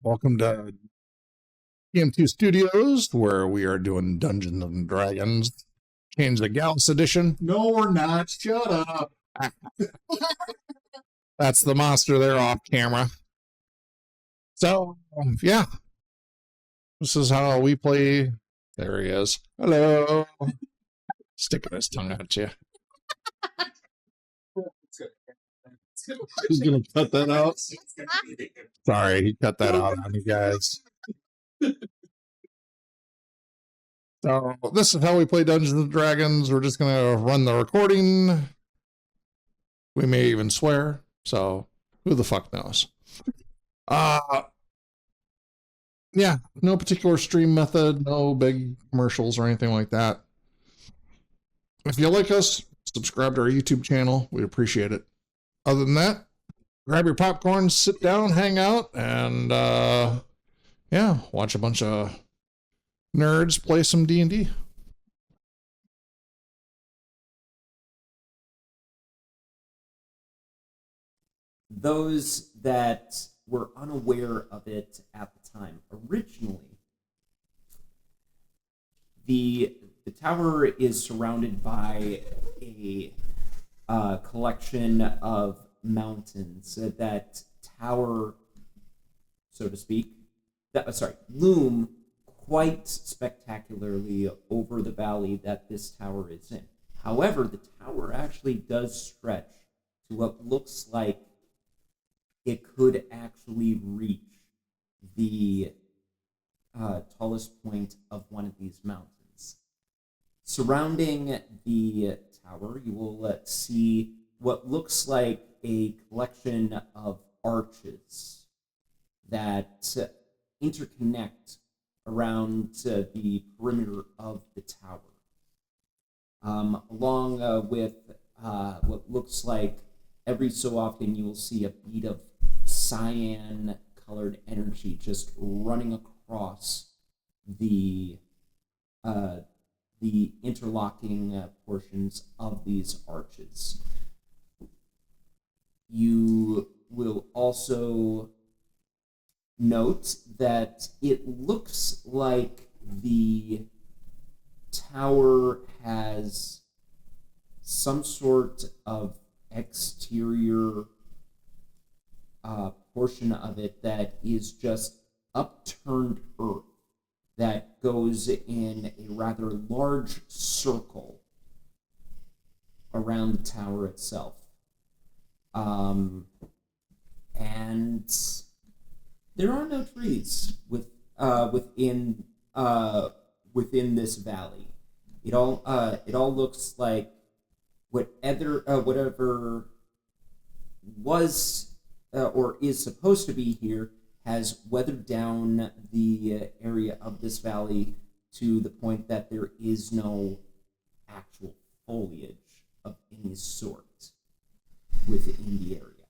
Welcome to TM2 Studios, where we are doing Dungeons and Dragons, Chains of Gallus edition. No, we're not. Shut up. That's the monster there off camera. So, yeah. This is how we play. There he is. Hello. Sticking his tongue at you. He's going to cut that out. Sorry, he cut that out on you guys. So, this is how we play Dungeons and Dragons. We're just going to run the recording. We may even swear. So, who the fuck knows? Yeah, no particular stream method, no big commercials or anything like that. If you like us, subscribe to our YouTube channel. We appreciate it. Other than that, grab your popcorn, sit down, hang out, and yeah, watch a bunch of nerds play some D&D. Those that were unaware of it at the time, originally, the tower is surrounded by a collection of mountains that tower, so to speak, loom quite spectacularly over the valley that this tower is in. However, the tower actually does stretch to what looks like it could actually reach the tallest point of one of these mountains. Surrounding the tower, you will see what looks like a collection of arches that interconnect around the perimeter of the tower, along with what looks like every so often you will see a bead of cyan colored energy just running across the interlocking portions of these arches. You will also note that it looks like the tower has some sort of exterior portion of it that is just upturned earth that goes in a rather large circle around the tower itself. And there are no trees within this valley. It all looks like whatever was or is supposed to be here has weathered down the area of this valley to the point that there is no actual foliage of any sort within the area.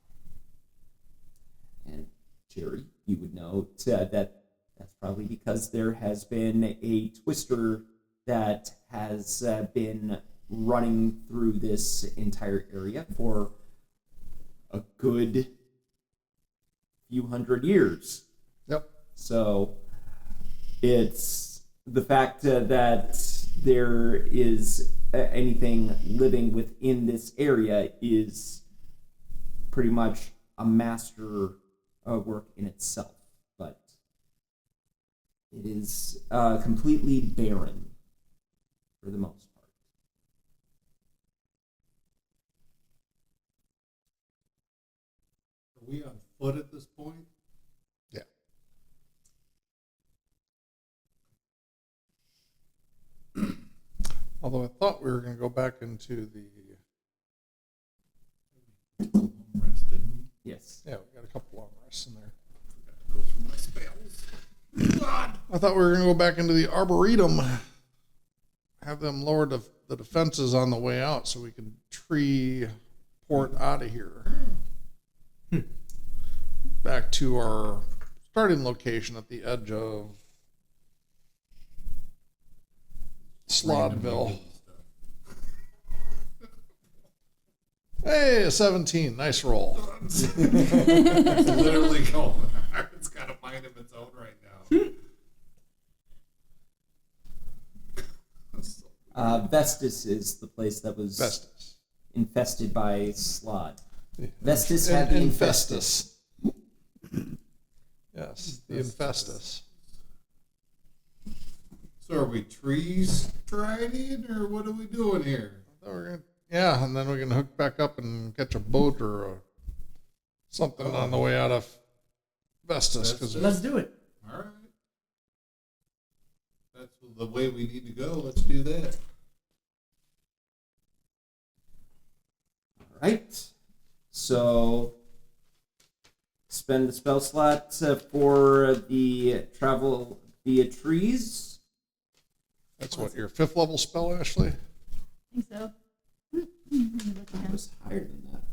And Jerry, you would know that that's probably because there has been a twister that has been running through this entire area for a good few hundred years. Yep. So it's the fact that there is anything living within this area is pretty much a master work in itself, but it is completely barren for the most part. Are we on foot at this point? Yeah. Although I thought we were going to go back into the... Rest, didn't we? Yes. Yeah, we got a couple long rests in there. Go through my spells. God. I thought we were going to go back into the Arboretum, have them lower the defenses on the way out so we can tree port out of here. Back to our starting location at the edge of Slodville. Hey, a 17. Nice roll. It's literally going. It's got a mind of its own right now. That's so weird. Vestus is the place that was Vestus. infested by Slod. Vestus had the Infestus. Yes, the Infestus. So are we trees striding, or what are we doing here? Yeah, and then we're gonna hook back up and catch a boat or something on the way out of Vestus. Because Let's do it. All right. That's the way we need to go. Let's do that. All right. So spend the spell slot for the travel via trees. that's what your 5th level spell, Ashley. I think so. It was higher than that.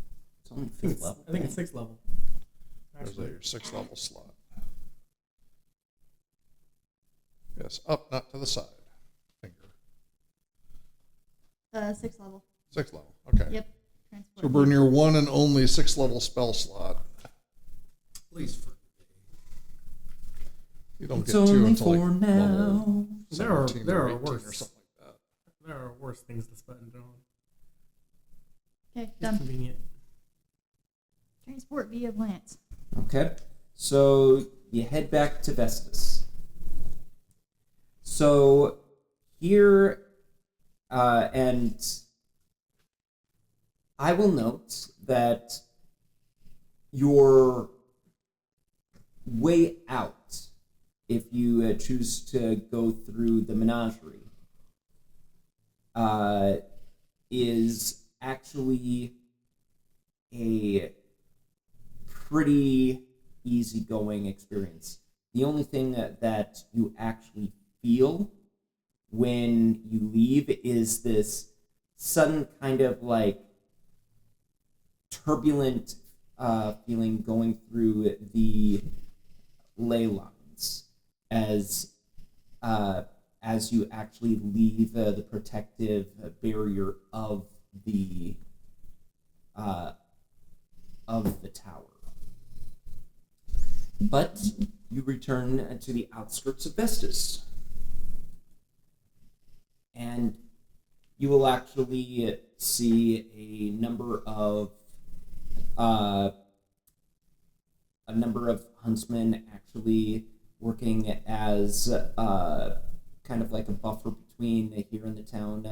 It's only I think 5th it's, level. I think it's 6th level. Or is that Actually, your 6th level slot? Yes, up, not to the side. Finger. 6th level. 6th level. Okay. Yep. Transport. So burn your one and only 6th level spell slot. At least for You don't It's get two only until like for level now. There are- 17 there or are 18 or worse. something like that. there are worse things to spend on. Okay, It's done. convenient. Transport via Lance. Okay. So you head back to Vestus. So here, and I will note that your way out, if you choose to go through the menagerie, is actually a pretty easygoing experience. The only thing that you actually feel when you leave is this sudden kind of like turbulent feeling going through the ley lines as you actually leave the protective barrier of the tower. But you return to the outskirts of Vestus. And you will actually see a number of huntsmen actually working as kind of like a buffer between here and the town,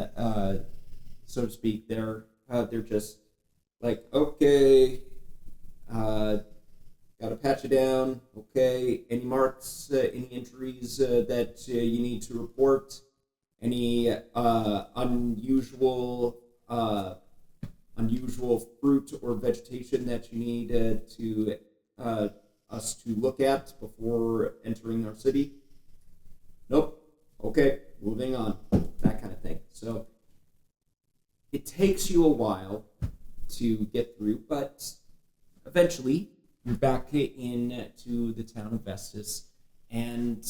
so to speak. They're just like, okay, gotta patch it down. Okay, any marks, any injuries that you need to report? Any unusual fruit or vegetation that you need to us to look at before entering our city? Nope. Okay, moving on. That kind of thing. So it takes you a while to get through, but eventually you're back into the town of Vestus, and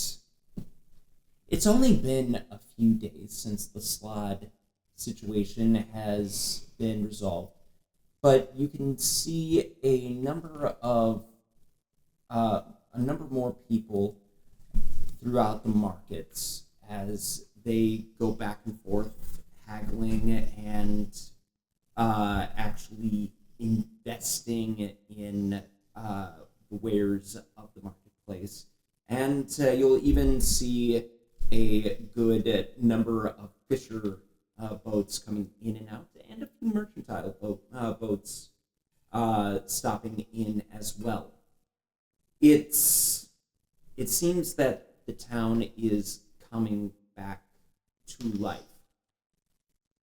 it's only been a few days since the Slod situation has been resolved, but you can see a number more people throughout the markets as they go back and forth, haggling and actually investing in the wares of the marketplace. And you'll even see a good number of fisher boats coming in and out, and a few mercantile boats stopping in as well. It seems that the town is coming back to life.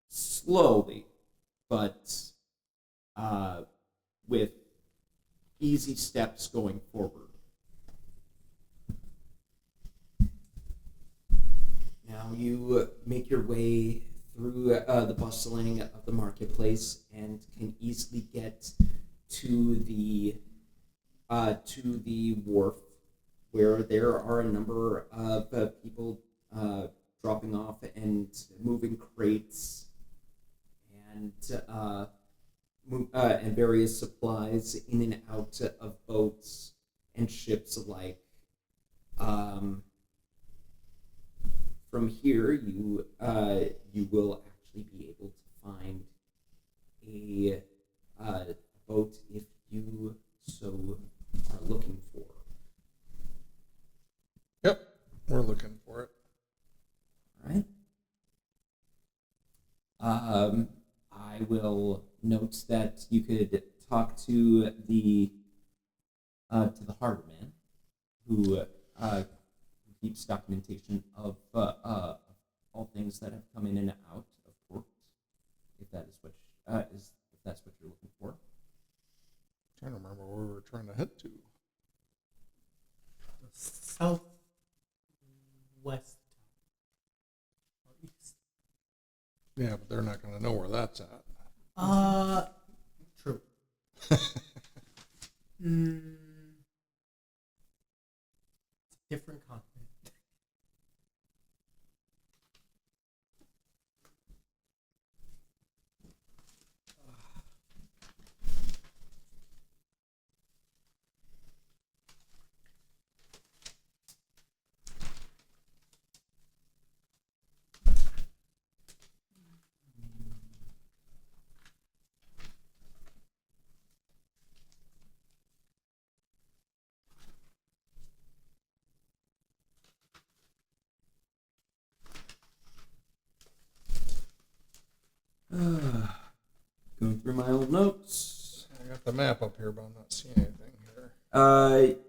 Slowly, but with easy steps going forward. Now you make your way through the bustling of the marketplace and can easily get to the wharf, where there are a number of people dropping off and moving crates and various supplies in and out of boats and ships alike. from here, you will actually be able to find a boat if you so are looking for. Yep, we're looking for it. All right. I will note that you could talk to the harbor man, who keeps documentation of all things that have come in and out of port, if that is what if that's what you're looking for. Trying to remember where we were trying to head to. The southwest or east. Yeah, but they're not going to know where that's at. True. Different continent. Going through my old notes. I got the map up here, but I'm not seeing anything here.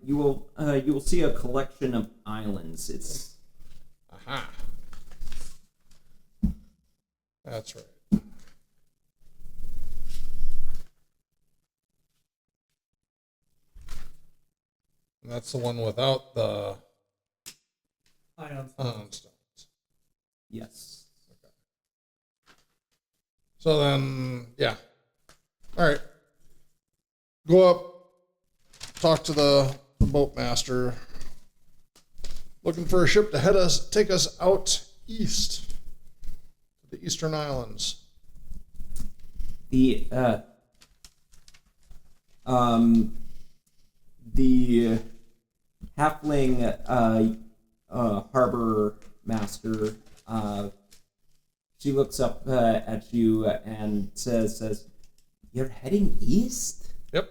You will see a collection of islands. It's Aha. That's right. And that's the one without the Ions. stones. yes. So then, yeah. All right. Go up, talk to the boatmaster. Looking for a ship to take us out east to the Eastern Islands. The halfling harbor master, she looks up at you and says, "You're heading east, Yep.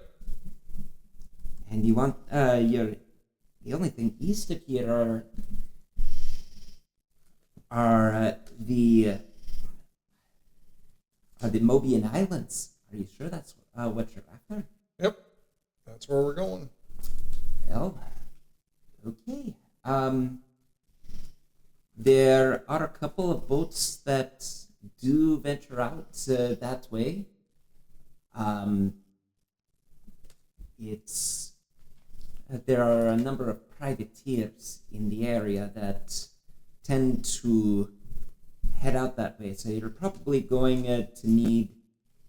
and you want the only thing east of here are the Mobian Islands. Are you sure that's what you're after?" Yep. That's where we're going. Well, okay. There are a couple of boats that do venture out that way. There are a number of privateers in the area that tend to head out that way. So you're probably going to need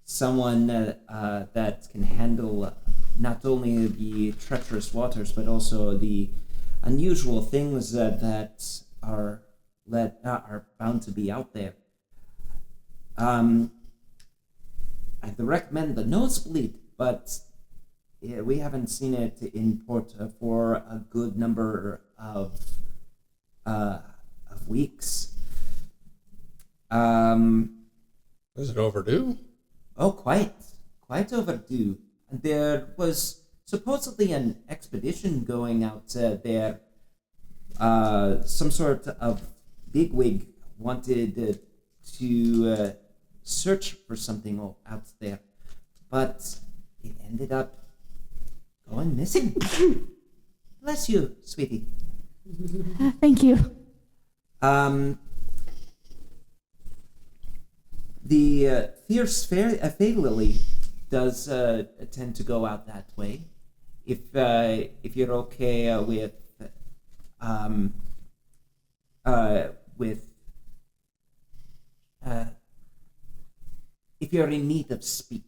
someone that can handle not only the treacherous waters, but also the unusual things that are bound to be out there. I'd recommend the nosebleed, but we haven't seen it in port for a good number of weeks. Is it overdue? Oh, quite overdue. There was supposedly an expedition going out there. Some sort of bigwig wanted to search for something out there, but it ended up going missing. Bless you, sweetie. Thank you. The fierce Fey Lily does tend to go out that way. If you're okay with if you're in need of speed.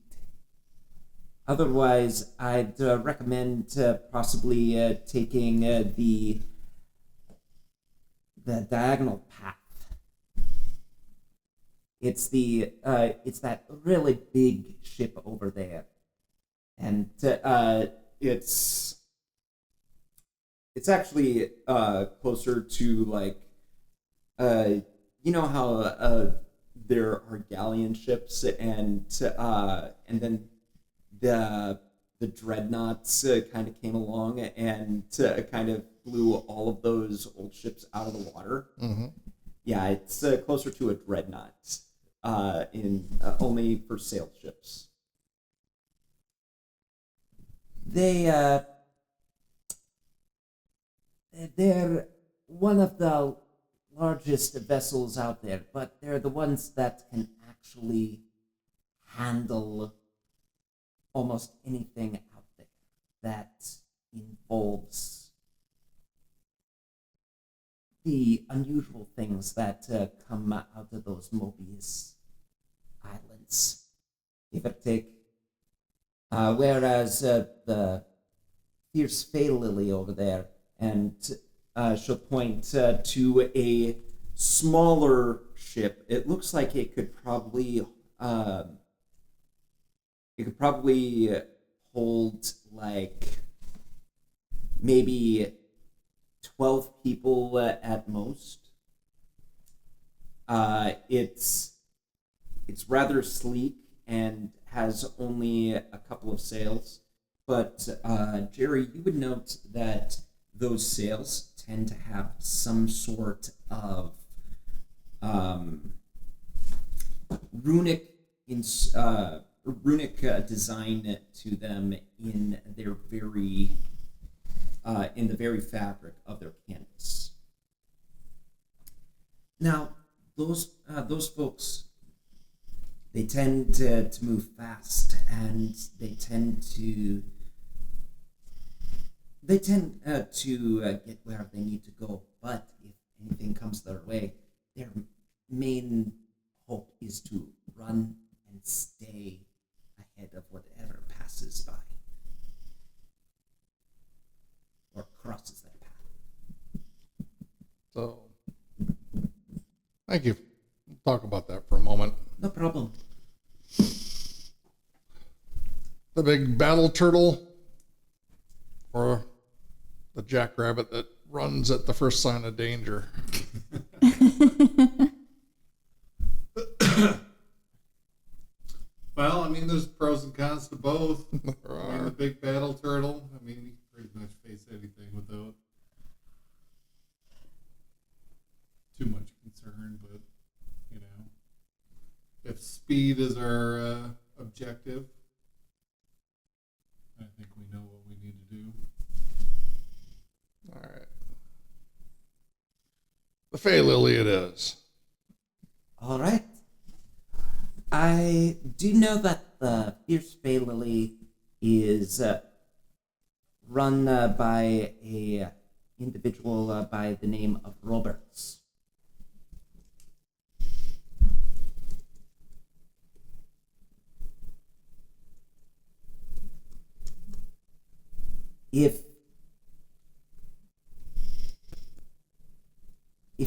Otherwise, I'd recommend possibly taking the diagonal path. It's that really big ship over there, and it's actually closer to like you know how there are galleon ships, and then the dreadnoughts kind of came along and kind of blew all of those old ships out of the water. Mm-hmm. Yeah, it's closer to a dreadnought, in only for sail ships. They're one of the largest vessels out there, but they're the ones that can actually handle almost anything out there that involves the unusual things that come out of those Mobius islands, give or take. Whereas the fierce Fey Lily over there, and she'll point to a smaller ship. It looks like it could probably hold like maybe 12 people at most. It's rather sleek and has only a couple of sails. But Jerry, you would note that those sails tend to have some sort of runic design to them in their in the very fabric of their canvas. Now, those folks, they tend to move fast, and they tend to get where they need to go. But if anything comes their way, their main hope is to run and stay ahead of whatever passes by or crosses their path. So, thank you. We'll talk about that for a moment. No problem. The big battle turtle, or the jackrabbit that runs at the first sign of danger. Well, I mean, there's pros and cons to both. There I mean, are. the big battle turtle, I mean, you can pretty much face anything without too much concern, but, you know, if speed is our objective, I think we know what we need to do. All right. The Fey Lily it is. All right. I do know that the Fierce Fey Lily is run by a individual by the name of Roberts. If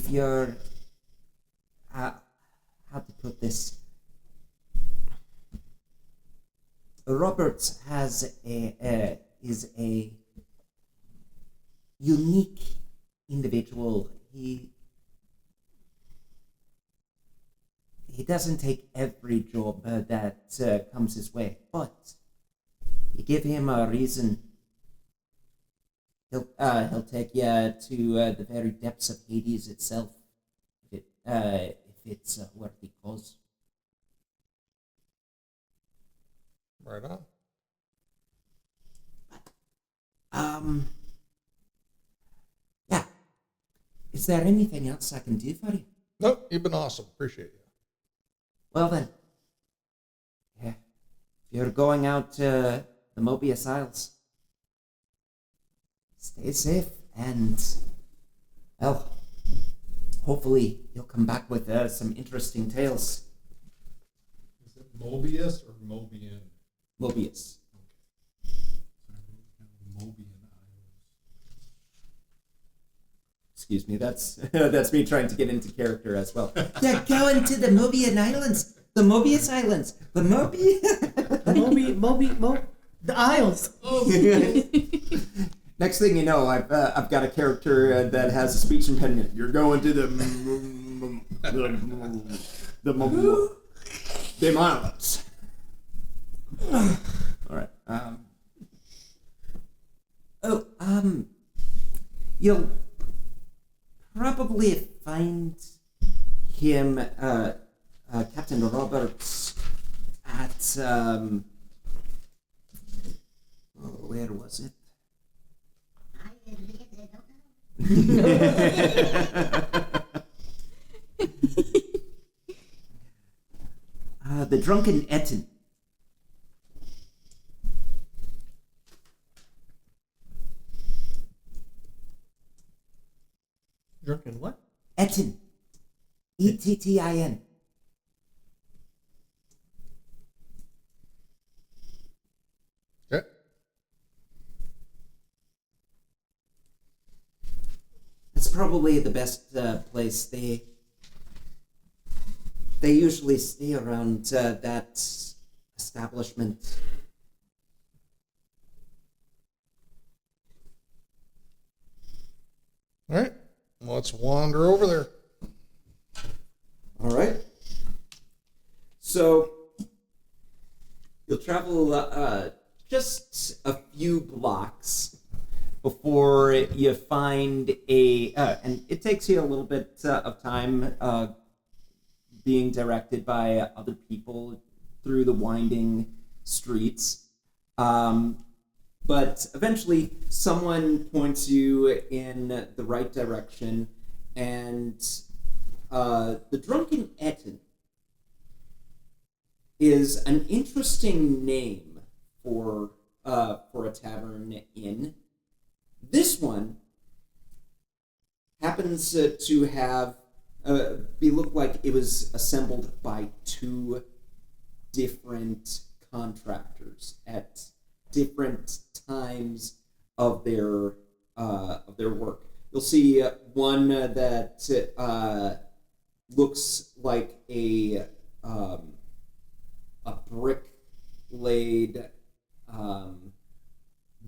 you're how to put this, Roberts is a unique individual. He doesn't take every job that comes his way, but you give him a reason, he'll take you to the very depths of Hades itself, if it's worth the cause. Right on. Yeah. Is there anything else I can do for you? Nope, you've been awesome. Appreciate you. Well then, yeah. If you're going out to the Mobius Isles, stay safe, and, well, hopefully you'll come back with some interesting tales. Is it Mobius or Mobian? Mobius. Mobian Excuse me, that's that's me trying to get into character as well. Yeah, going to the Mobian Islands. The Mobius Islands. The The the Isles. Oh, Next thing you know, I've got a character that has a speech impediment. You're going to the mountains. All right. You'll probably find him, Captain Roberts, at where was it? The Drunken Etten. Drunken what? Etten. Ettin. Okay. That's probably the best place. They usually stay around that establishment. All right. Let's wander over there. All right. So you'll travel just a few blocks before you find and it takes you a little bit of time being directed by other people through the winding streets. But eventually someone points you in the right direction, and the Drunken Etten is an interesting name for a tavern inn. This one happens to have look like it was assembled by two different contractors at different times of their work. You'll see one that looks like a brick laid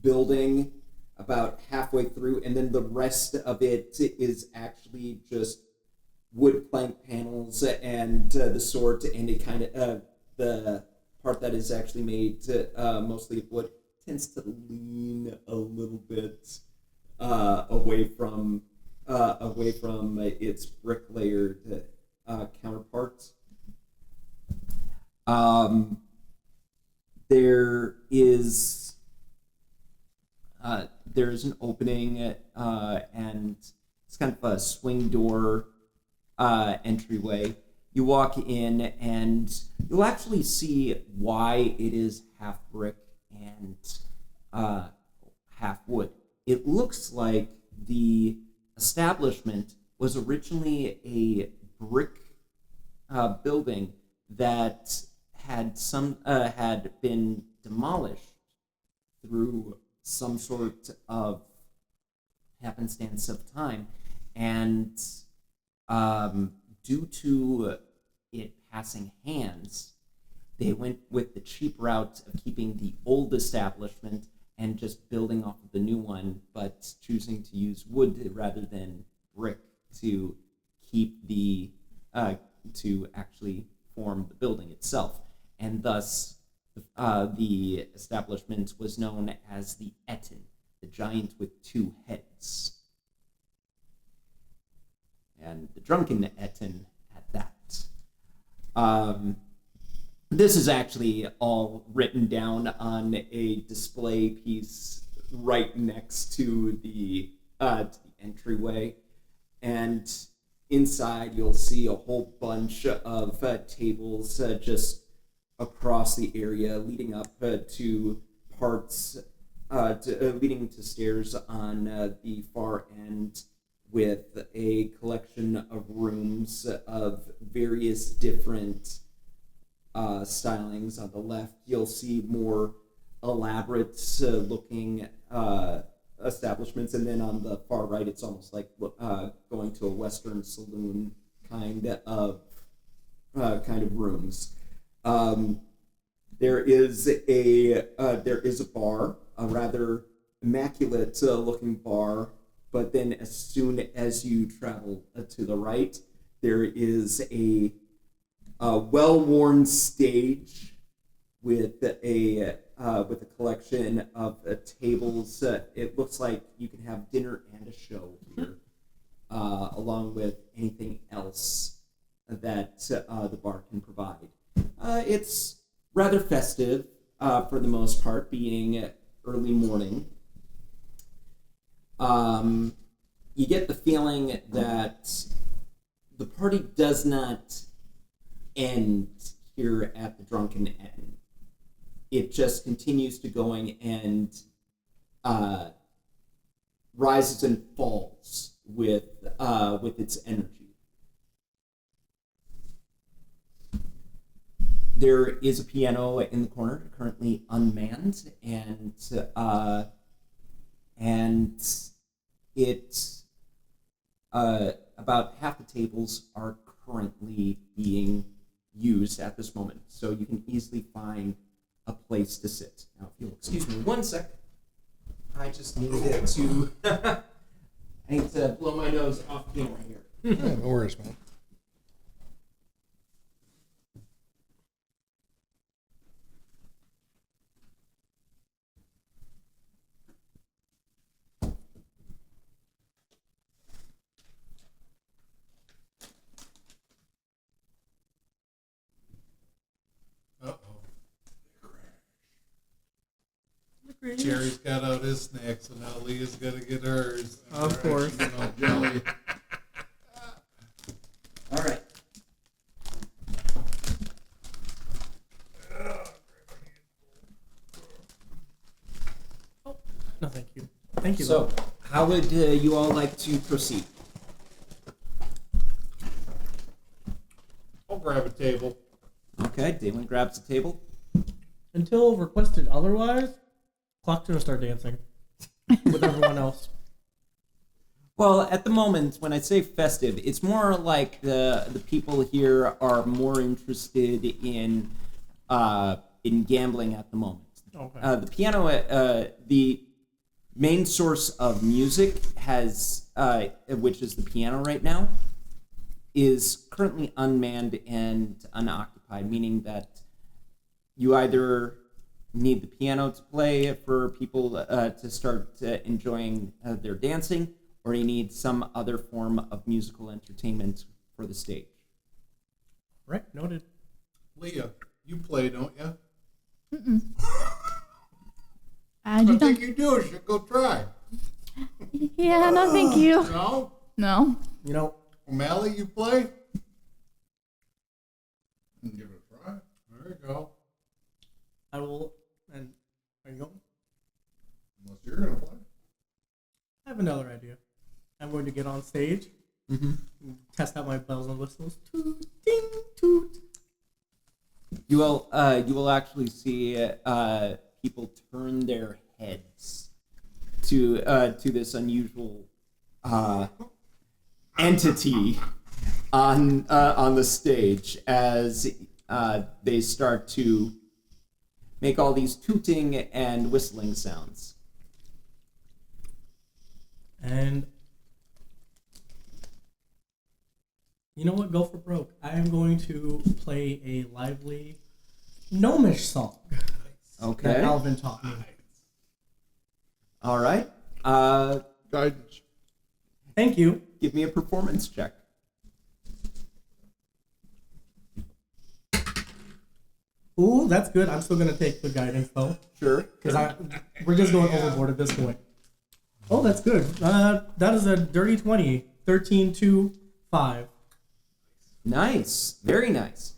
building about halfway through, and then the rest of it is actually just wood plank panels and the sword, and it kind of the part that is actually made mostly of wood tends to lean a little bit away from its brick layered counterparts. There's an opening and it's kind of a swing door entryway. You walk in and you'll actually see why it is half brick and half wood. It looks like the establishment was originally a brick building that had been demolished through some sort of happenstance of time, and due to it passing hands, they went with the cheap route of keeping the old establishment and just building off of the new one, but choosing to use wood rather than brick to keep to actually form the building itself. And thus, the establishment was known as the Etten, the giant with two heads. And the Drunken Etten at that. This is actually all written down on a display piece right next to the entryway. And inside you'll see a whole bunch of tables just across the area, leading up to parts, leading to stairs on the far end, with a collection of rooms of various different stylings. On the left, you'll see more elaborate looking establishments, and then on the far right, it's almost like going to a Western saloon kind of rooms. There is a bar, a rather immaculate looking bar, but then as soon as you travel to the right, there is a well-worn stage with a collection of tables. It looks like you can have dinner and a show here, along with anything else that the bar can provide. It's rather festive for the most part, being early morning. You get the feeling that the party does not end here at the Drunken Inn. It just continues to going and rises and falls with its energy. There is a piano in the corner, currently unmanned, and it about half the tables are currently being used at this moment, so you can easily find a place to sit. Now, if you'll excuse me 1 sec, I just needed to I need to blow my nose off camera here. Yeah, no worries, man. Jerry's got out his snacks, so now Leah's got to get hers. Of course. Jelly. All right. No, thank you. Thank you. So, how would you all like to proceed? I'll grab a table. Okay, Damon grabs the table. Until requested otherwise, Clock's gonna start dancing with everyone else. Well, at the moment, when I say festive, it's more like the people here are more interested in gambling at the moment. Okay. The piano, the main source of music has, which is the piano right now, is currently unmanned and unoccupied, meaning that you either need the piano to play for people to start enjoying their dancing, or you need some other form of musical entertainment for the stage. Right, noted. Leah, you play, don't you? Mm-mm. I I do not. think you do. You should go try. Yeah, no, thank you. No? No. You know, O'Malley, you play? Give it a try. There you go. I will. And are you going? Unless you're going to play. I have another idea. I'm going to get on stage, test out my bells and whistles. Toot, ding, toot. You will actually see people turn their heads to this unusual entity on the stage as they start to make all these tooting and whistling sounds. And you know what? Go for broke. I am going to play a lively gnomish song that Okay. Alvin taught me. All right. Guidance. Thank you. Give me a performance check. Ooh, that's good. I'm still gonna take the guidance though, Sure. because we're just going overboard at this point. Oh, that's good. That is a dirty 20. 13 to 5. Nice, very nice.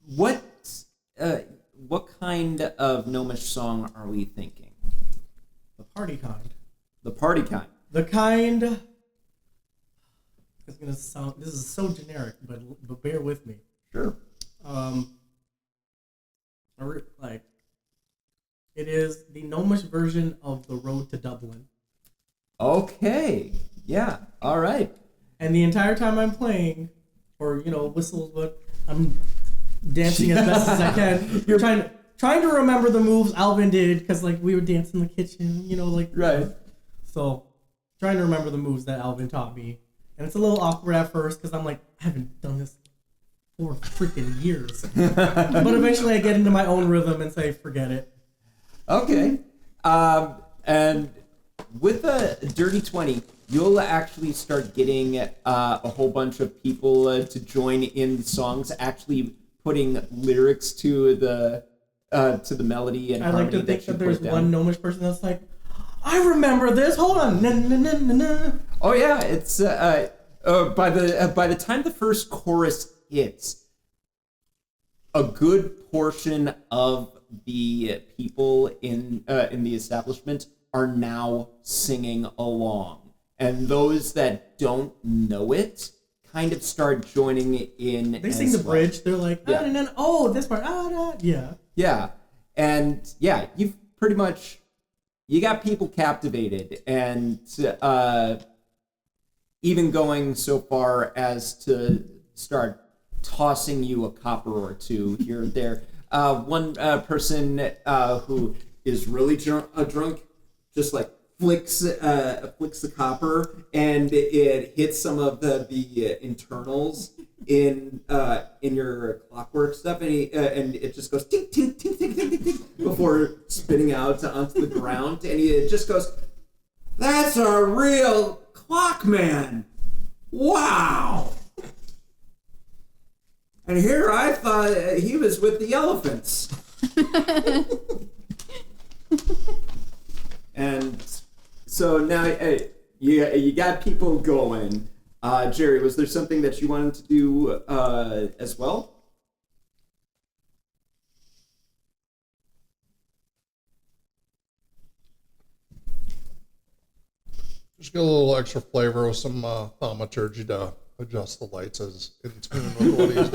What kind of gnomish song are we thinking? The party kind. The party kind. The kind. It's gonna sound. This is so generic, but bear with me. Sure. It is the gnomish version of The Road to Dublin. Okay. Yeah. All right. And the entire time I'm playing, or whistles, but I'm dancing as best as I can. You're trying trying to remember the moves Alvin did because like we would dance in the kitchen, you know, like Right. So trying to remember the moves that Alvin taught me, and it's a little awkward at first because I'm like, I haven't done this for freaking years. But eventually I get into my own rhythm and say, forget it. Okay. And with a dirty 20, you'll actually start getting a whole bunch of people to join in the songs, actually putting lyrics to the melody and I like harmony to think you that there's put down. one gnomish person that's like, I remember this. Hold on. Na, na, na, na, na. Oh yeah, it's by the time the first chorus hits, a good portion of the people in the establishment are now singing along, and those that don't know it kind of start joining in. They sing the bridge. They're like, Yeah. and then oh, this part, yeah. Yeah, and yeah, you've pretty much you got people captivated, and even going so far as to start tossing you a copper or two here and there. One person who is really drunk just like flicks the copper, and it hits some of the internals in your clockwork stuff, and it just goes tink tink tink tink tink tink tink before spitting out onto the ground, and it just goes, "That's a real clock man! Wow!" And here I thought he was with the elephants. And so now you got people going. Jerry, was there something that you wanted to do as well? Just get a little extra flavor with some thaumaturgy to adjust the lights as in tune with what he's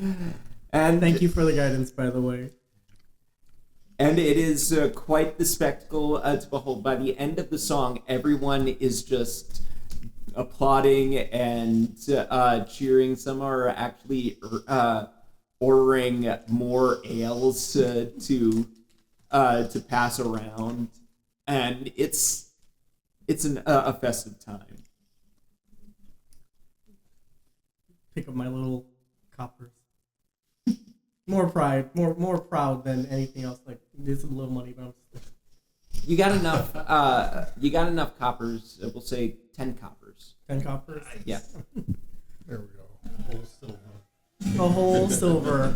doing. And Thank you for the guidance, by the way. And it is quite the spectacle to behold. By the end of the song, everyone is just applauding and cheering. Some are actually ordering more ales to pass around, and it's a festive time. Pick up my little coppers. More pride, more proud than anything else. Like, it's a little money, but I'm just You got enough. You got enough coppers. We'll say 10 coppers. 10 coppers. Yeah. There we go. Whole silver. A whole silver.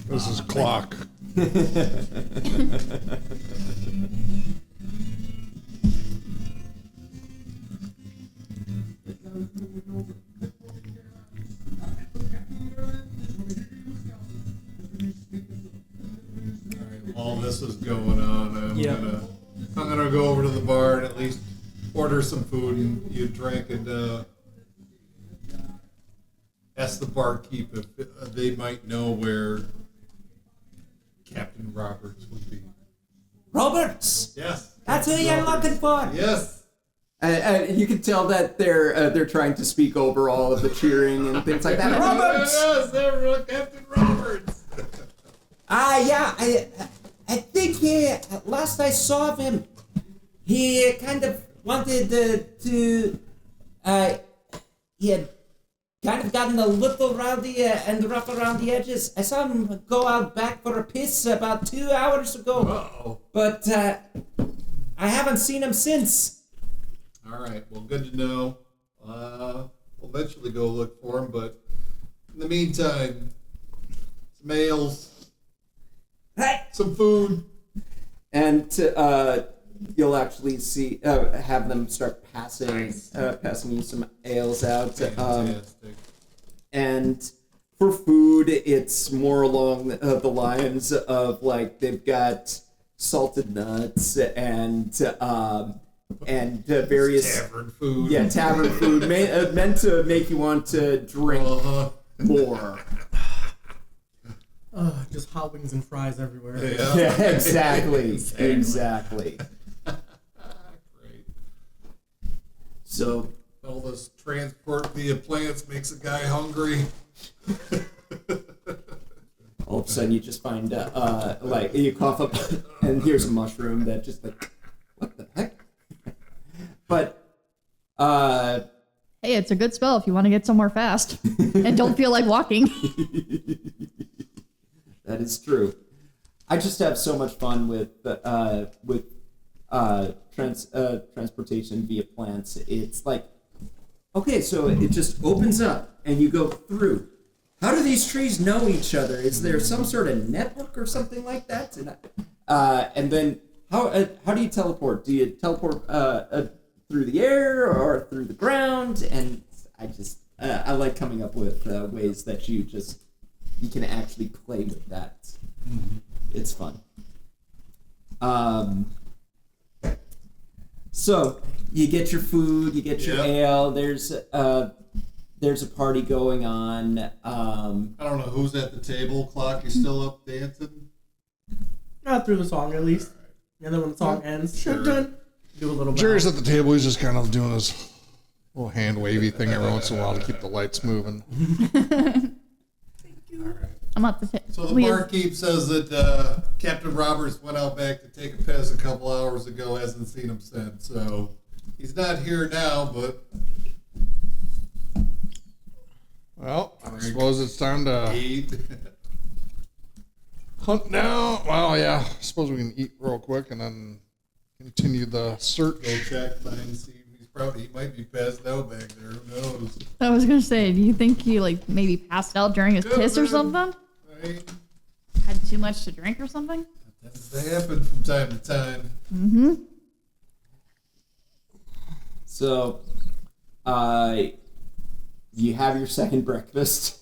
This is clock. While this is going on, I'm gonna go over to the bar and at least order some food and you drink, and ask the barkeep if they might know where Captain Roberts would be. Roberts. Yes. That's who you're looking for. Yes. And you can tell that they're trying to speak over all of the cheering and things like that. Roberts. Yes, they're Captain Roberts. Yeah. I think last I saw of him, he kind of wanted to. He had kind of gotten a little rowdy and rough around the edges. I saw him go out back for a piss about 2 hours ago. Uh-oh. But I haven't seen him since. All right. Well, good to know. We'll eventually go look for him, but in the meantime, some ales, Hey. some food. And you'll actually see have them start passing you some ales out. Fantastic. And for food, it's more along the lines of like they've got salted nuts and various Tavern food. yeah tavern food meant to make you want to drink more. Just hot wings and fries everywhere. Yeah, exactly. Exactly. Great. So, All this transport via plants makes a guy hungry. all of a sudden, you just find, like, you cough up, and here's a mushroom that just, like, what the heck? But, Hey, it's a good spell if you want to get somewhere fast and don't feel like walking. that is true. I just have so much fun with transportation via plants. It's like, okay, so it just opens up and you go through. How do these trees know each other? Is there some sort of network or something like that? And then how do you teleport? Do you teleport through the air or through the ground? And I like coming up with ways that you can actually play with that. Mm-hmm. It's fun. So you get your food, you get your ale. There's a party going on. I don't know who's at the table. Clock, you still up dancing? Not through the song, at least. And then when the song ends, Sure. dun, do a little bit. Jerry's at the table. He's just kind of doing his little hand wavy thing every once in a while to keep the lights moving. I'm at the table. So the barkeep says that Captain Roberts went out back to take a piss a couple hours ago, hasn't seen him since. So he's not here now, but... Well, I suppose it's time to Eat. hunt down. Well, yeah. I suppose we can eat real quick and then continue the search. Go check, find, see. He might be passed out back there. Who knows? I was gonna say, do you think he like maybe passed out during his piss or something? Right? Had too much to drink or something? That tends to happen from time to time. Mm-hmm. So, you have your second breakfast.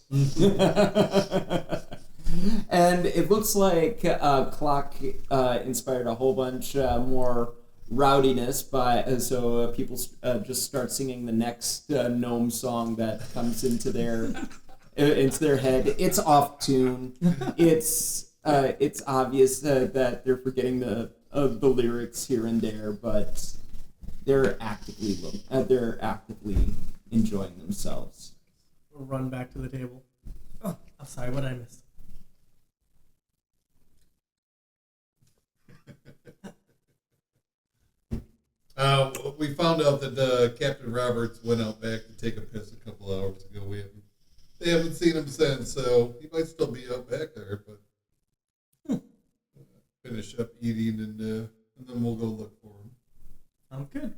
And it looks like Clock inspired a whole bunch more rowdiness so people just start singing the next gnome song that comes into their head. It's off tune. It's obvious that they're forgetting the lyrics here and there, but they're actively enjoying themselves. We'll run back to the table. Oh, I'm sorry, what did I miss? We found out that Captain Roberts went out back to take a piss a couple hours ago. They haven't seen him since, so he might still be out back there. But finish up eating and then we'll go look for him. I'm good.